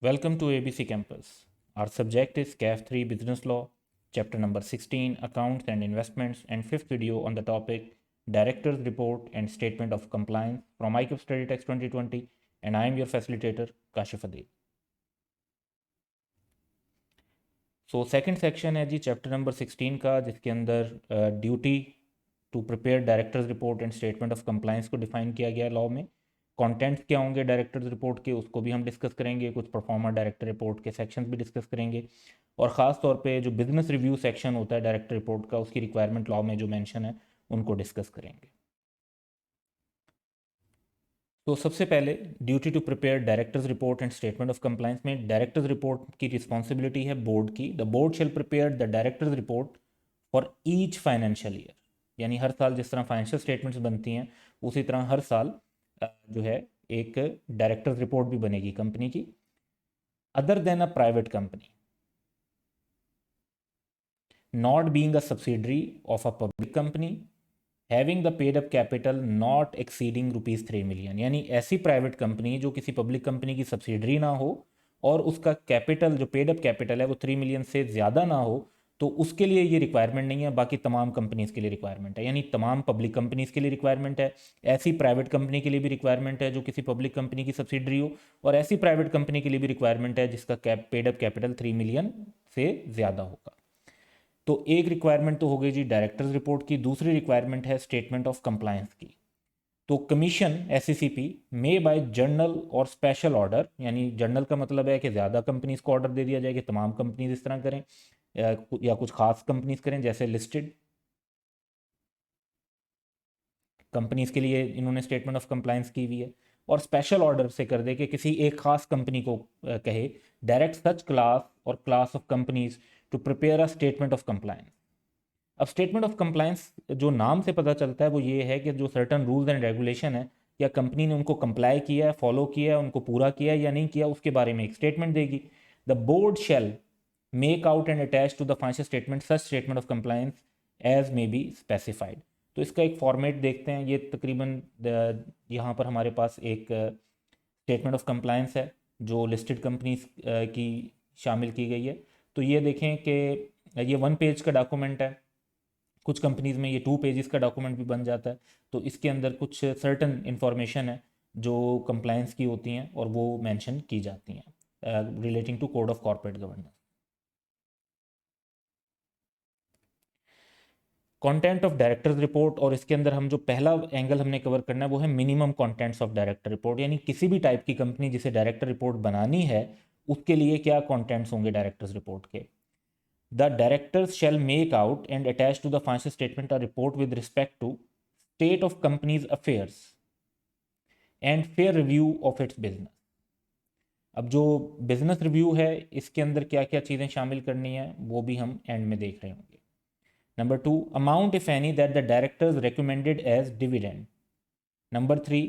Welcome to ABC Campus. Our subject is CAF 3 Business Law, chapter number 16 Accounts and Investments, and fifth video on the topic Director's Report and Statement of Compliance from ICAP Study Text 2020, and I am your facilitator Kashif Adil. So second section है जी chapter number 16 का, जिसके अंदर duty to prepare directors report and statement of compliance को define किया गया law में। Contents क्या होंगे डायरेक्टर्स रिपोर्ट के, उसको भी हम डिस्कस करेंगे। कुछ परफॉर्मर डायरेक्टर रिपोर्ट के सेक्शंस भी डिस्कस करेंगे, और ख़ास तौर पे जो बिजनेस रिव्यू सेक्शन होता है डायरेक्टर रिपोर्ट का, उसकी रिक्वायरमेंट लॉ में जो मेंशन है उनको डिस्कस करेंगे। तो सबसे पहले duty to prepare directors report and statement of compliance में डायरेक्टर्स रिपोर्ट की रिस्पॉन्सिबिलिटी है बोर्ड की। The board shall prepare the directors report for each financial year, यानी हर साल जिस तरह फाइनेंशियल स्टेटमेंट्स बनती हैं उसी तरह हर साल जो है एक डायरेक्टर्स रिपोर्ट भी बनेगी कंपनी की। Other than a private company not being a subsidiary of a public company having the paid up capital not exceeding ₹3 million, यानी ऐसी प्राइवेट कंपनी जो किसी पब्लिक कंपनी की सब्सिडरी ना हो और उसका कैपिटल जो पेड अप कैपिटल है वो 3 मिलियन से ज़्यादा ना हो, तो उसके लिए ये रिक्वायरमेंट नहीं है। बाकी तमाम कंपनीज़ के लिए रिक्वायरमेंट है, यानी तमाम पब्लिक कंपनीज़ के लिए रिक्वायरमेंट है, ऐसी प्राइवेट कंपनी के लिए भी रिक्वायरमेंट है जो किसी पब्लिक कंपनी की सब्सिडरी हो, और ऐसी प्राइवेट कंपनी के लिए भी रिक्वायरमेंट है जिसका पेड अप कैपिटल 3 मिलियन से ज़्यादा होगा। तो एक रिक्वायरमेंट तो हो गई जी डायरेक्टर्स रिपोर्ट की, दूसरी रिक्वायरमेंट है स्टेटमेंट ऑफ कंप्लायंस की। तो कमीशन एससीसीपी मे बाय जर्नल और स्पेशल ऑर्डर, यानी जर्नल का मतलब है कि ज़्यादा कंपनीज को ऑर्डर दे दिया जाए कि तमाम कंपनीज इस तरह करें, या कुछ खास कंपनीज करें जैसे लिस्टेड कंपनीज के लिए इन्होंने स्टेटमेंट ऑफ कंप्लायंस की हुई है। और स्पेशल ऑर्डर से कर दे कि किसी एक खास कंपनी को कहे डायरेक्ट सच क्लास और class of companies to prepare a statement of compliance. अब स्टेटमेंट ऑफ कंप्लायंस जो नाम से पता चलता है वो ये है कि जो सर्टन रूल्स एंड रेगुलेशन है, या कंपनी ने उनको कंप्लाई किया है, फॉलो किया है, उनको पूरा किया है या नहीं किया, उसके बारे में एक स्टेटमेंट देगी। The board shall make out and attach to the financial statement such statement of compliance as may be specified. तो इसका एक फॉर्मेट देखते हैं। ये तकरीबन यहाँ पर हमारे पास एक स्टेटमेंट ऑफ कंप्लायंस है जो लिस्टेड कंपनीज की शामिल की गई है। तो ये देखें कि ये 1 पेज का डॉक्यूमेंट है, कुछ कंपनीज में ये 2 पेजेस का डॉक्यूमेंट भी बन जाता है। तो इसके अंदर कुछ सर्टन इंफॉर्मेशन है जो कंप्लायंस की होती हैं और वो मेंशन की जाती हैं relating to code of corporate governance. Content of directors report, और इसके अंदर हम जो पहला एंगल हमने कवर करना है वो है minimum contents of director report, यानी किसी भी टाइप की कंपनी जिसे डायरेक्टर रिपोर्ट बनानी है उसके लिए क्या कंटेंट्स होंगे डायरेक्टर्स रिपोर्ट के। The directors shall make out and attach to the financial statement a report with respect to state of company's affairs and fair review of its business। अब जो business review है इसके अंदर क्या क्या चीज़ें शामिल करनी है वो भी हम एंड में देख रहे होंगे। Number 2, amount if any that the directors recommended as dividend. Number 3,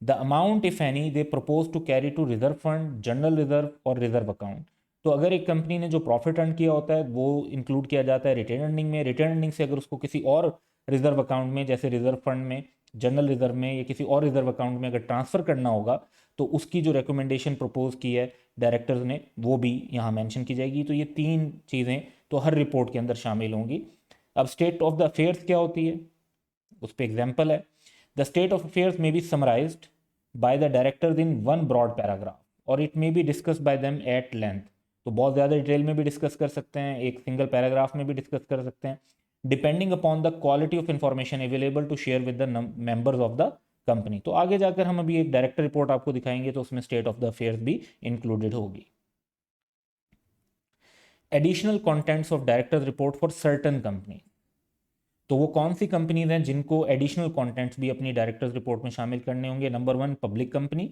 the amount if any they propose to carry to reserve fund, general reserve और रिजर्व अकाउंट। तो अगर एक कंपनी ने जो प्रॉफिट अर्न किया होता है वो इंक्लूड किया जाता है रिटेन अर्निंग में। रिटेन अर्निंग से अगर उसको किसी और रिजर्व अकाउंट में जैसे रिजर्व फंड में, जनरल रिजर्व में या किसी और रिजर्व अकाउंट में अगर ट्रांसफ़र करना होगा तो उसकी जो रिकमेंडेशन प्रपोज की है डायरेक्टर्स ने वो भी यहाँ मेंशन की जाएगी। तो ये 3 चीज़ें तो हर रिपोर्ट के अंदर शामिल होंगी। अब स्टेट ऑफ द अफेयर्स क्या होती है, उस पर एग्जाम्पल है। द स्टेट ऑफ अफेयर्स में be summarised by the directors in one broad paragraph और it may be discuss by them at length. तो बहुत ज़्यादा डिटेल में भी डिस्कस कर सकते हैं, एक सिंगल पैराग्राफ में भी डिस्कस कर सकते हैं, depending upon the quality of information available to share with the members of the company. तो आगे जाकर हम अभी एक डायरेक्टर रिपोर्ट आपको दिखाएंगे तो उसमें स्टेट ऑफ द अफेयर्स भी इंक्लूडेड होगी। Additional contents of directors report for certain company, तो वो कौन सी कंपनीज हैं जिनको एडिशनल कंटेंट्स भी अपनी डायरेक्टर्स रिपोर्ट में शामिल करने होंगे। नंबर 1, पब्लिक कंपनी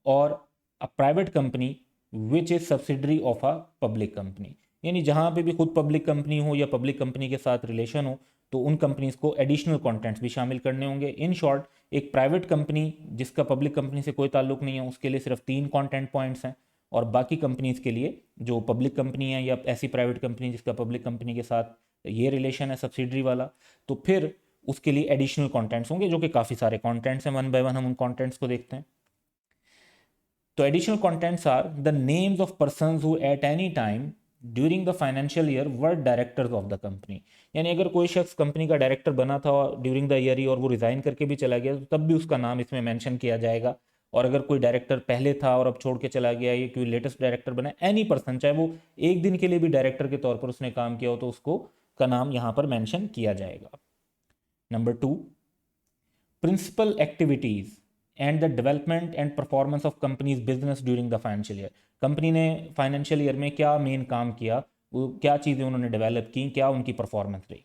और a private company which is subsidiary of a public company, यानी जहाँ पे भी खुद पब्लिक कंपनी हो या पब्लिक कंपनी के साथ रिलेशन हो तो उन कंपनीज को एडिशनल कंटेंट्स भी शामिल करने होंगे। इन शॉर्ट, एक प्राइवेट कंपनी जिसका पब्लिक कंपनी से कोई ताल्लुक नहीं है उसके लिए सिर्फ 3 कंटेंट पॉइंट्स हैं, और बाकी कंपनीज के लिए जो पब्लिक कंपनी है या ऐसी प्राइवेट कंपनी जिसका पब्लिक कंपनी के साथ ये रिलेशन है सब्सिडरी वाला, तो फिर उसके लिए एडिशनल कंटेंट्स होंगे जो कि काफ़ी सारे कंटेंट्स हैं। वन बाय वन हम उन कंटेंट्स को देखते हैं। तो additional contents are the names of persons who at any time during the financial year were directors of the company. यानी अगर कोई शख्स कंपनी का डायरेक्टर बना था ड्यूरिंग द ईयर ही और वो रिजाइन करके भी चला गया, तो तब भी उसका नाम इसमें मेंशन किया जाएगा। और अगर कोई डायरेक्टर पहले था और अब छोड़ के चला गया, ये कोई लेटेस्ट डायरेक्टर बना, एनी पर्सन, चाहे वो एक दिन के लिए भी डायरेक्टर के तौर पर उसने काम किया हो, तो उसको का नाम यहाँ पर मेंशन किया जाएगा। Number 2, principal activities and the development and performance of company's business during the financial year। Company ने फाइनेंशियल ईयर में क्या मेन काम किया, वो क्या चीज़ें उन्होंने डेवलप की, क्या उनकी परफॉर्मेंस रही।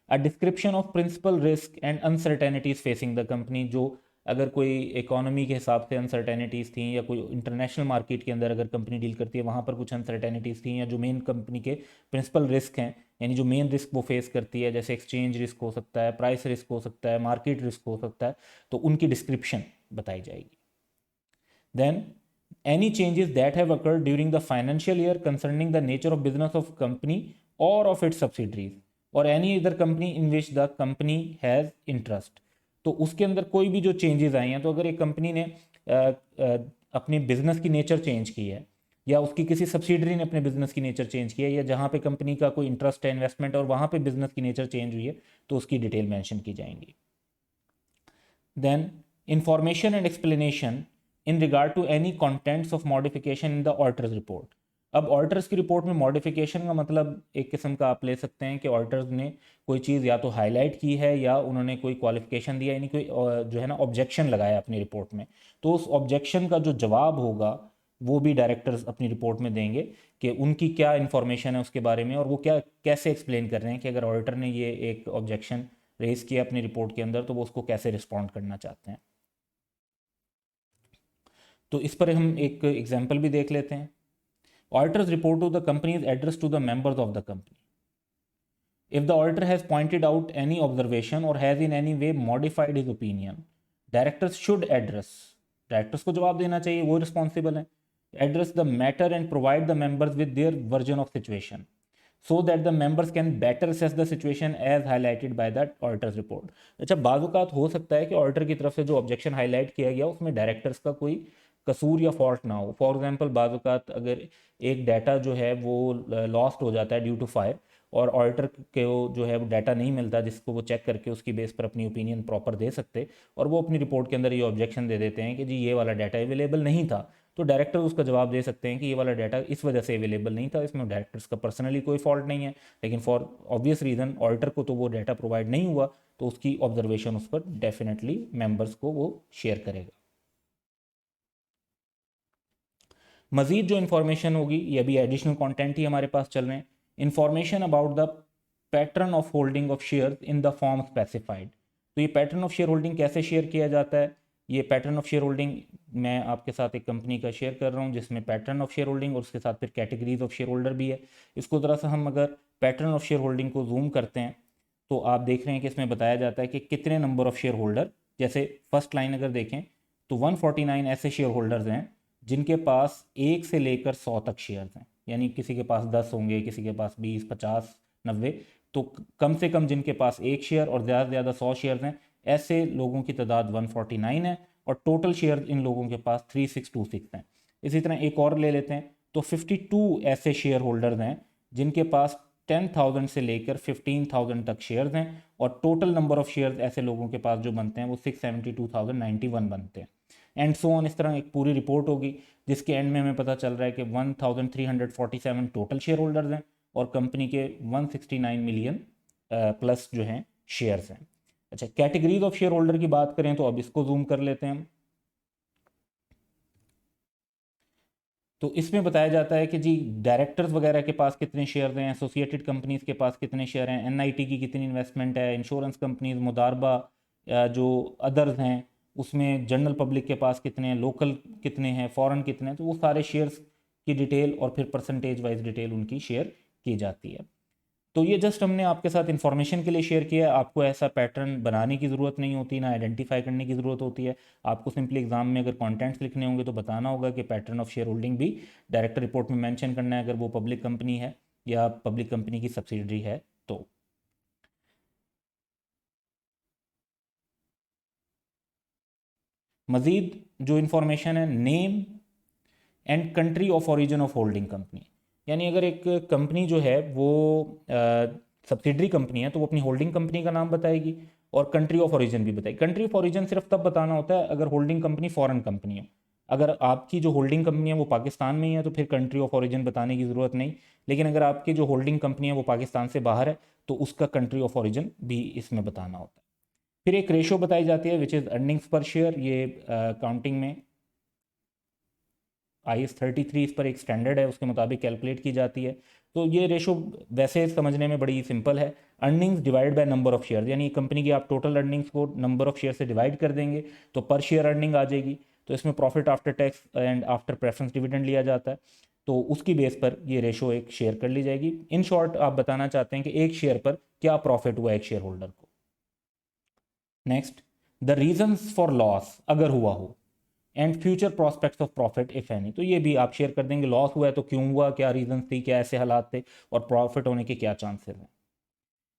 A description of principal risk and uncertainties facing the company, जो अगर कोई इकोनॉमी के हिसाब से अनसर्टेनिटीज़ थी, या कोई इंटरनेशनल मार्केट के अंदर अगर कंपनी डील करती है वहाँ पर कुछ अनसर्टेनिटीज़ थी, या जो मेन कंपनी के प्रिंसिपल रिस्क हैं, यानी जो मेन रिस्क वो फेस करती है, जैसे एक्सचेंज रिस्क हो सकता है, प्राइस रिस्क हो सकता है, मार्केट रिस्क हो सकता है, तो उनकी डिस्क्रिप्शन बताई जाएगी। Then any changes that have occurred during the financial year concerning the nature of business of company or of its subsidiaries or any other company in which the company has interest। तो उसके अंदर कोई भी जो changes आई हैं, तो अगर एक कंपनी ने अपनी बिजनेस की नेचर चेंज की है, या उसकी किसी सब्सिडरी ने अपने बिजनेस की नेचर चेंज की है, या जहाँ पे कंपनी का कोई इंटरेस्ट है, इन्वेस्टमेंट, और वहाँ पे बिजनेस की नेचर चेंज हुई है, तो उसकी डिटेल मेंशन की जाएंगी। Then information and explanation in regard to any contents of modification in the auditors report. अब ऑडिटर्स की रिपोर्ट में मॉडिफिकेशन का मतलब एक किस्म का आप ले सकते हैं कि ऑडिटर्स ने कोई चीज़ या तो हाईलाइट की है, या उन्होंने कोई क्वालिफिकेशन दिया, यानी कोई जो है ना ऑब्जेक्शन लगाया अपनी रिपोर्ट में, तो उस ऑब्जेक्शन का जो जवाब होगा वो भी डायरेक्टर्स अपनी रिपोर्ट में देंगे कि उनकी क्या इन्फॉर्मेशन है उसके बारे में, और वो क्या कैसे एक्सप्लेन कर रहे हैं कि अगर ऑडिटर ने ये एक ऑब्जेक्शन रेज किया अपनी रिपोर्ट के अंदर, तो वो उसको कैसे रिस्पॉन्ड करना चाहते हैं। तो इस पर हम एक एग्जाम्पल भी देख लेते हैं। Auditors report to the company is address to the members of the company. If the auditor has pointed out any observation और has in any way modified his opinion, directors should address, directors को जवाब देना चाहिए, वो responsible है, address the matter and provide the members with their version of situation so that the members can better assess the situation as highlighted by that auditor's report। अच्छा, बाज़-औक़ात हो सकता है कि ऑडिटर की तरफ से जो ऑब्जेक्शन हाईलाइट किया गया उसमें डायरेक्टर्स का कोई कसूर या फॉल्ट ना हो। फॉर एग्जांपल, बाज़-औक़ात अगर एक डाटा जो है वो लॉस्ट हो जाता है ड्यू टू फायर, और ऑडिटर के जो है वो डाटा नहीं मिलता जिसको वो चेक करके उसकी बेस पर अपनी ओपिनियन प्रॉपर दे सकते, और वो अपनी रिपोर्ट के अंदर ये ऑब्जेक्शन दे देते हैं कि जी ये वाला डाटा अवेलेबल नहीं था, तो डायरेक्टर उसका जवाब दे सकते हैं कि ये वाला डाटा इस वजह से अवेलेबल नहीं था, इसमें डायरेक्टर्स का पर्सनली कोई फॉल्ट नहीं है, लेकिन फॉर ऑब्वियस रीज़न ऑडिटर को तो वो डाटा प्रोवाइड नहीं हुआ, तो उसकी ऑब्जर्वेशन उस पर डेफिनेटली मेंबर्स को वो शेयर करेगा। मजीद जो इन्फॉर्मेशन होगी, ये अभी एडिशनल कंटेंट ही हमारे पास चल रहे हैं। Information about the pattern of holding of share in the form specified. तो ये पैटर्न ऑफ शेयर होल्डिंग कैसे शेयर किया जाता है, ये पैटर्न ऑफ शेयर होल्डिंग मैं आपके साथ एक कंपनी का शेयर कर रहा हूँ जिसमें पैटर्न ऑफ शेयर होल्डिंग और उसके साथ फिर कैटेगरीज ऑफ शेयर होल्डर भी है। इसको ज़रा सा हम अगर पैटर्न ऑफ शेयर होल्डिंग को जूम करते हैं, तो आप देख रहे हैं कि इसमें बताया जाता है कि कितने नंबर ऑफ शेयर होल्डर, जैसे फर्स्ट लाइन अगर देखें तो 149 ऐसे शेयर होल्डर्स हैं जिनके पास 1 से लेकर 100 तक शेयर्स हैं, यानी किसी के पास 10 होंगे, किसी के पास 20, 50, 90, तो कम से कम जिनके पास एक शेयर और ज़्यादा से ज़्यादा 100 शेयर्स हैं, ऐसे लोगों की तादाद 149 है, और टोटल शेयर इन लोगों के पास 3626 हैं। इसी तरह एक और ले लेते हैं, तो 52 ऐसे शेयर होल्डर्स हैं जिनके पास 10,000 से लेकर 15,000 तक शेयर्स हैं, और टोटल नंबर ऑफ शेयर्स ऐसे लोगों के पास जो बनते हैं वो 672,091 बनते हैं, एंड सो ऑन। इस तरह एक पूरी रिपोर्ट होगी जिसके एंड में हमें पता चल रहा है कि 1347 टोटल शेयर होल्डर्स हैं और कंपनी के 169 मिलियन प्लस जो हैं शेयर्स हैं। अच्छा, कैटेगरीज ऑफ शेयर होल्डर की बात करें तो अब इसको जूम कर लेते हैं हम। तो इसमें बताया जाता है कि जी डायरेक्टर्स वगैरह के पास कितने शेयर हैं, एसोसिएटेड कंपनीज के पास कितने शेयर हैं, एनआईटी की कितनी इन्वेस्टमेंट है, इंश्योरेंस कंपनीज, मुदारबा, जो अदर्स हैं उसमें जनरल पब्लिक के पास कितने हैं, लोकल कितने हैं, फॉरेन कितने हैं, तो वो सारे शेयर्स की डिटेल और फिर परसेंटेज वाइज डिटेल उनकी शेयर की जाती है। तो ये जस्ट हमने आपके साथ इन्फॉर्मेशन के लिए शेयर किया है। आपको ऐसा पैटर्न बनाने की ज़रूरत नहीं होती, ना आइडेंटिफाई करने की ज़रूरत होती है। आपको सिंपली एग्जाम में अगर कॉन्टेंट्स लिखने होंगे तो बताना होगा कि पैटर्न ऑफ शेयर होल्डिंग भी डायरेक्टर रिपोर्ट में मेंशन करना है, अगर वो पब्लिक कंपनी है या पब्लिक कंपनी की सब्सिडरी है तो। मज़ीद जो इन्फॉर्मेशन है, name and country of origin of holding company, यानी अगर एक कंपनी जो है वो सब्सिडरी कंपनी है तो वो अपनी होल्डिंग कंपनी का नाम बताएगी और कंट्री ऑफ ओरिजिन भी बताएगी। कंट्री ऑफ ओरिजिन सिर्फ तब बताना होता है अगर होल्डिंग कंपनी फॉरेन कंपनी हो। अगर आपकी जो होल्डिंग कंपनी है वो पाकिस्तान में ही है तो फिर कंट्री ऑफ ओरिजिन बताने की ज़रूरत नहीं, लेकिन अगर आपकी जो होल्डिंग कंपनी है वो पाकिस्तान से बाहर है तो उसका कंट्री ऑफ ओरिजिन भी इसमें बताना होता है। फिर एक रेशो बताई जाती है विच इज़ अर्निंग्स पर शेयर, ये अकाउंटिंग में IAS 33 इस पर एक स्टैंडर्ड है, उसके मुताबिक कैलकुलेट की जाती है। तो ये रेशो वैसे समझने में बड़ी सिंपल है, earnings divide by number of share, यानी कंपनी की आप टोटल अर्निंग्स को नंबर ऑफ शेयर से डिवाइड कर देंगे तो पर शेयर अर्निंग आ जाएगी। तो इसमें profit after tax and after preference dividend लिया जाता है, तो उसकी बेस पर ये रेशो एक शेयर कर ली जाएगी। इन शॉर्ट आप बताना चाहते हैं कि एक शेयर पर क्या प्रॉफिट हुआ एक शेयर होल्डर को। Next, the reasons for loss अगर हुआ हो, and future prospects of profit if any, तो ये भी आप शेयर कर देंगे। लॉस हुआ है तो क्यों हुआ, क्या रीजन थी, क्या ऐसे हालात थे, और प्रॉफिट होने के क्या चांसेस हैं।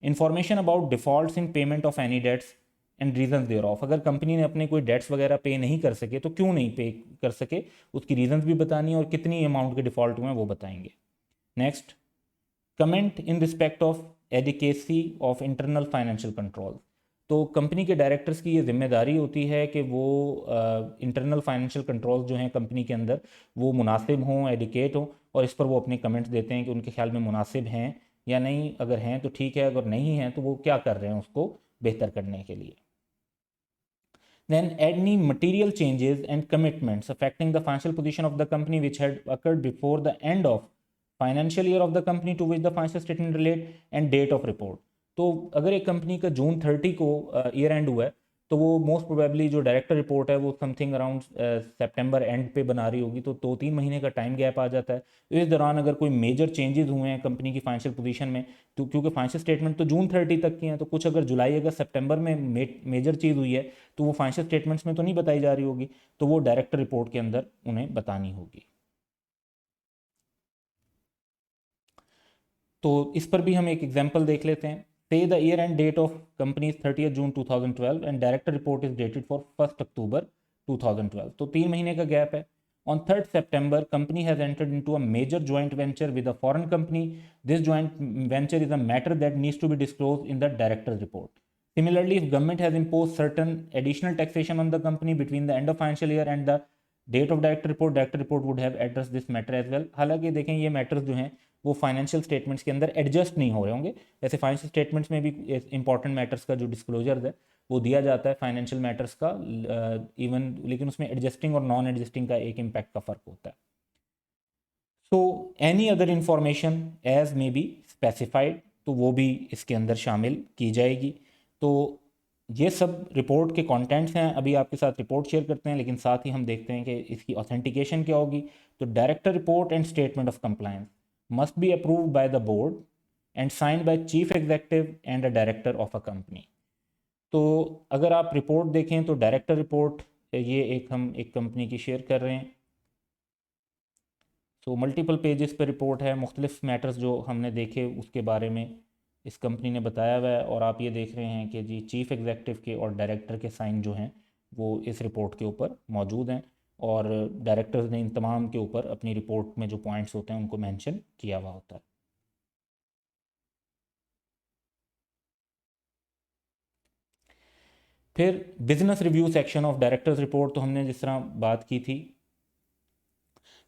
Information about defaults in payment of any debts and reason thereof, अगर कंपनी ने अपने कोई डेट्स वगैरह पे नहीं कर सके तो क्यों नहीं पे कर सके, उसकी रीजंस भी बतानी है और कितनी अमाउंट के डिफॉल्ट हुए हैं वो बताएंगे। Next, comment in respect of adequacy of internal financial control, तो कंपनी के डायरेक्टर्स की ये जिम्मेदारी होती है कि वो इंटरनल फाइनेंशियल कंट्रोल जो हैं कंपनी के अंदर वो मुनासिब हों, एडिकेट हों, और इस पर वो अपने कमेंट्स देते हैं कि उनके ख्याल में मुनासिब हैं या नहीं, अगर हैं तो ठीक है, अगर नहीं हैं तो वो क्या कर रहे हैं उसको बेहतर करने के लिए। Then any material changes and commitments affecting the financial position of the company which had occurred before the end of financial year of the company to which the financial statement relate and date of report, तो अगर एक company का जून 30 को year and हुआ है तो वो most probably जो डायरेक्टर रिपोर्ट है वो समथिंग अराउंड सितंबर एंड पे बना रही होगी, तो 2-3 महीने का टाइम गैप आ जाता है। तो इस दौरान अगर कोई मेजर चेंजेस हुए हैं कंपनी की फाइनेंशियल पोजीशन में, तो क्योंकि फाइनेंशियल स्टेटमेंट तो जून 30 तक की हैं, तो कुछ अगर जुलाई अगस्त सितंबर में मेजर चीज़ हुई है तो वो फाइनेंशियल स्टेटमेंट्स में तो नहीं बताई जा रही होगी, तो वो डायरेक्टर रिपोर्ट के अंदर उन्हें बतानी होगी। तो इस पर भी हम एक एग्जांपल देख लेते हैं। Say the year end date of company is 30 June 2012 and director report is dated for 1 October 2012, तो 3 महीने का गैप है। On 3rd September, company has entered into a major joint venture with a foreign company. This joint venture is a matter that needs to be disclosed in the director's report. Similarly, if government has imposed certain additional taxation on the company between the end of financial year and the date of director report would have addressed this matter as well. हालांकि देखें ये matters जो हैं वो financial statements के अंदर adjust नहीं हो रहे होंगे, वैसे फाइनेंशियल स्टेटमेंट्स में भी इंपॉर्टेंट मैटर्स का जो डिस्क्लोजर है वो दिया जाता है फाइनेंशियल मैटर्स का इवन, लेकिन उसमें एडजस्टिंग और नॉन एडजस्टिंग का एक इम्पैक्ट का फ़र्क होता है। So any other information as may be specified, तो वो भी इसके अंदर शामिल की जाएगी। तो ये सब रिपोर्ट के कंटेंट्स हैं। अभी आपके साथ रिपोर्ट शेयर करते हैं, लेकिन साथ ही हम देखते हैं कि इसकी ऑथेंटिकेशन क्या होगी। तो director report and statement of compliance must be approved by the board and signed by chief executive and a director of a company. तो अगर आप रिपोर्ट देखें तो डायरेक्टर रिपोर्ट ये हम एक कंपनी की शेयर कर रहे हैं। तो मल्टीपल पेजेस पे रिपोर्ट है, मुख्तलिफ मैटर्स जो हमने देखे उसके बारे में इस कंपनी ने बताया हुआ है, और आप ये देख रहे हैं कि जी चीफ एग्जीक्यूटिव के और डायरेक्टर के साइन जो हैं वो इस रिपोर्ट के ऊपर मौजूद हैं, और डायरेक्टर्स ने इन तमाम के ऊपर अपनी रिपोर्ट में जो पॉइंट्स होते हैं उनको मेंशन किया हुआ होता है। फिर business review section of directors report, तो हमने जिस तरह बात की थी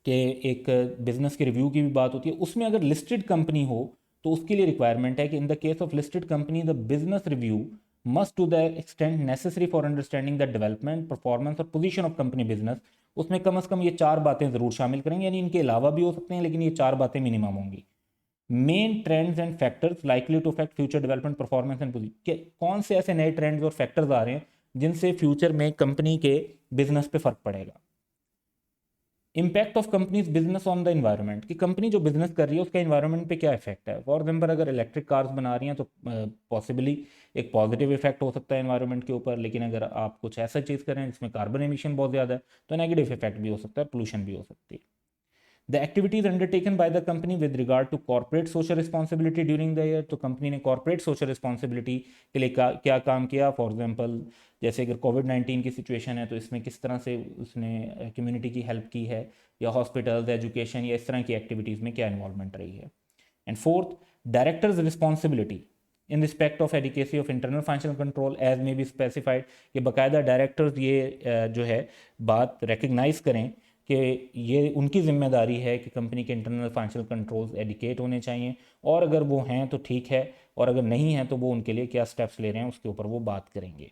कि एक बिजनेस के रिव्यू की भी बात होती है, उसमें अगर लिस्टेड कंपनी हो तो उसके लिए रिक्वायरमेंट है कि in the case of listed company the business review must to the extent necessary for understanding the development performance और पोजीशन ऑफ कंपनी बिजनेस, उसमें कम से कम ये 4 बातें ज़रूर शामिल करेंगे, यानी इनके अलावा भी हो सकते हैं लेकिन ये 4 बातें मिनिमम होंगी। Main trends and factors likely to affect future development performance and position, कौन से ऐसे नए ट्रेंड्स और फैक्टर्स आ रहे हैं जिनसे फ्यूचर में कंपनी के बिजनेस पे फर्क पड़ेगा। Impact of companies business on the environment, कि कंपनी जो बिजनेस कर रही है उसका इन्वायरमेंट पे क्या इफेक्ट है। फॉर एग्जाम्पल अगर इलेक्ट्रिक कार्स बना रही हैं तो पॉसिबली एक पॉजिटिव इफेक्ट हो सकता है इन्वायरमेंट के ऊपर, लेकिन अगर आप कुछ ऐसा चीज़ करें जिसमें कार्बन एमिशन बहुत ज़्यादा है तो नेगेटिव इफेक्ट भी हो सकता है, पोल्यूशन भी हो सकती है। The activities undertaken by the company with regard to corporate social responsibility during the year, तो कंपनी ने कॉर्पोरेट सोशल रिस्पॉन्सिबिलिटी के लिए क्या काम किया, फॉर एग्जांपल जैसे अगर कोविड-19 की सिचुएशन है तो इसमें किस तरह से उसने कम्युनिटी की हेल्प की है, या हॉस्पिटल्स, एजुकेशन, या इस तरह की एक्टिविटीज़ में क्या इन्वॉल्वमेंट रही है। And fourth, directors responsibility in respect of adequacy of internal financial control as may be specified, कि बाकायदा डायरेक्टर्स ये जो है बात रिकग्नाइज करें कि ये उनकी जिम्मेदारी है कि कंपनी के इंटरनल फाइनेंशियल कंट्रोल्स एडिकेट होने चाहिए, और अगर वो हैं तो ठीक है, और अगर नहीं है तो वो उनके लिए क्या स्टेप्स ले रहे हैं उसके ऊपर वो बात करेंगे।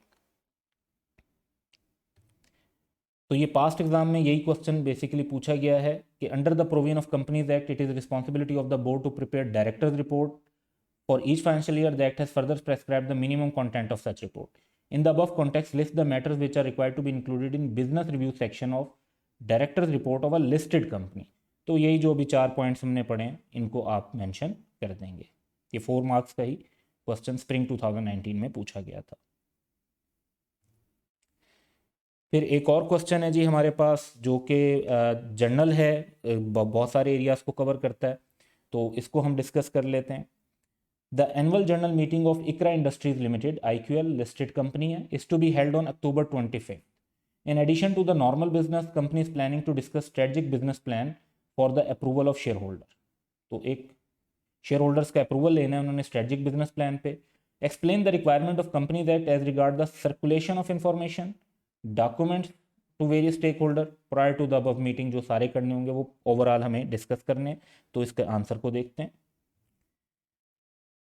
तो ये पास्ट एग्जाम में यही क्वेश्चन बेसिकली पूछा गया है कि under the provision of companies act it is responsibility of the board to prepare directors report for each financial year, the act has further prescribe the minimum content of such report. In the above context list the matters which are required to be included in business review section of directors report of a listed company. तो यही जो अभी 4 points हमने पढ़े हैं इनको आप mention कर देंगे। ये 4 मार्क्स का ही क्वेश्चन स्प्रिंग 2019 में पूछा गया था। फिर एक और क्वेश्चन है जी हमारे पास जो कि जर्नल है, बहुत सारे एरियाज़ को कवर करता है, तो इसको हम डिस्कस कर लेते हैं। The annual general meeting of Ikra industries limited IQL listed company है, is to be held on October 25th। In addition to the normal business, company is planning to discuss strategic business plan for the approval of shareholder। तो एक share holders का approval लेना है उन्होंने strategic business plan पे। Explain the requirement of companies act as regard the circulation of information documents to various stakeholder prior to the above meeting, जो सारे करने होंगे वो ओवरऑल हमें डिस्कस करने। तो इसके आंसर को देखते हैं।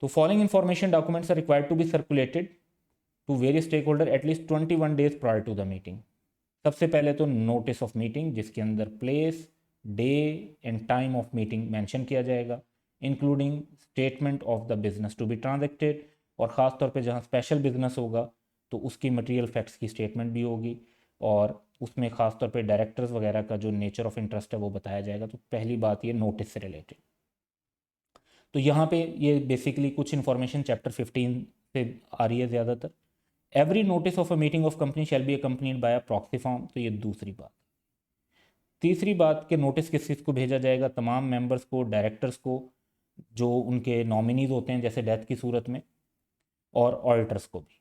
तो following information documents are required to be circulated to various stakeholder at least 21 days prior to the meeting. सबसे पहले तो नोटिस ऑफ मीटिंग, जिसके अंदर place, day and time of meeting mention किया जाएगा, including statement of the business to be transacted, और ख़ास तौर पे जहाँ स्पेशल बिजनेस होगा तो उसकी मटेरियल फैक्ट्स की स्टेटमेंट भी होगी, और उसमें ख़ास तौर पे डायरेक्टर्स वगैरह का जो नेचर ऑफ इंटरेस्ट है वो बताया जाएगा। तो पहली बात ये नोटिस से रिलेटेड। तो यहाँ पे ये बेसिकली कुछ इन्फॉर्मेशन चैप्टर 15 से आ रही है ज़्यादातर। Every notice of a meeting of company shall be accompanied by a proxy form, तो ये दूसरी बात। तीसरी बात के नोटिस किस किस को भेजा जाएगा, तमाम मेंबर्स को, डायरेक्टर्स को, जो उनके नॉमिनीज होते हैं जैसे डेथ की सूरत में, और ऑडिटर्स को भी।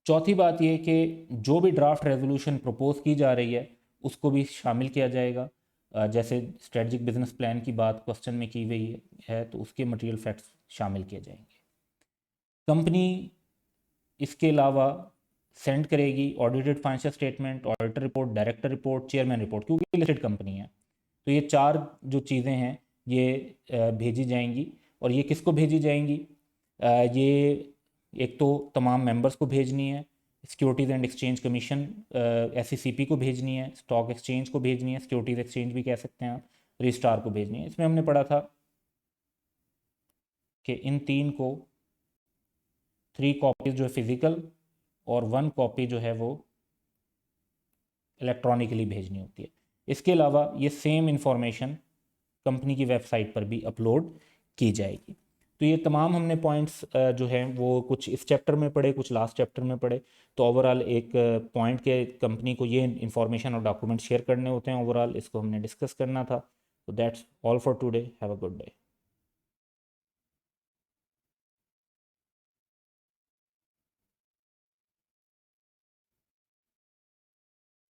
चौथी बात ये कि जो भी ड्राफ्ट रेजोल्यूशन प्रपोज की जा रही है उसको भी शामिल किया जाएगा। जैसे स्ट्रेटजिक बिजनेस प्लान की बात क्वेश्चन में की गई है तो उसके मटेरियल फैक्ट्स शामिल किए जाएंगे। कंपनी इसके अलावा सेंड करेगी audited financial statement, auditor report, director report, chairman report, क्योंकि लिस्टेड कंपनी है। तो ये 4 जो चीज़ें हैं ये भेजी जाएंगी। और ये किसको भेजी जाएंगी, ये एक तो तमाम मेंबर्स को भेजनी है, securities and exchange commission SECP को भेजनी है, स्टॉक एक्सचेंज को भेजनी है, सिक्योरिटीज़ एक्सचेंज भी कह सकते हैं आप, रजिस्ट्रार को भेजनी है। इसमें हमने पढ़ा था कि इन 3 को 3 कॉपीज़ जो है फिज़िकल और 1 कॉपी जो है वो इलेक्ट्रॉनिकली भेजनी होती है। इसके अलावा ये सेम इंफॉर्मेशन कंपनी की वेबसाइट पर भी अपलोड की जाएगी। तो ये तमाम हमने पॉइंट्स जो हैं वो कुछ इस चैप्टर में पढ़े, कुछ लास्ट चैप्टर में पढ़े। तो ओवरऑल एक पॉइंट के कंपनी को ये इंफॉर्मेशन और डॉक्यूमेंट शेयर करने होते हैं, ओवरऑल इसको हमने डिस्कस करना था। तो that's all for today, have a good day.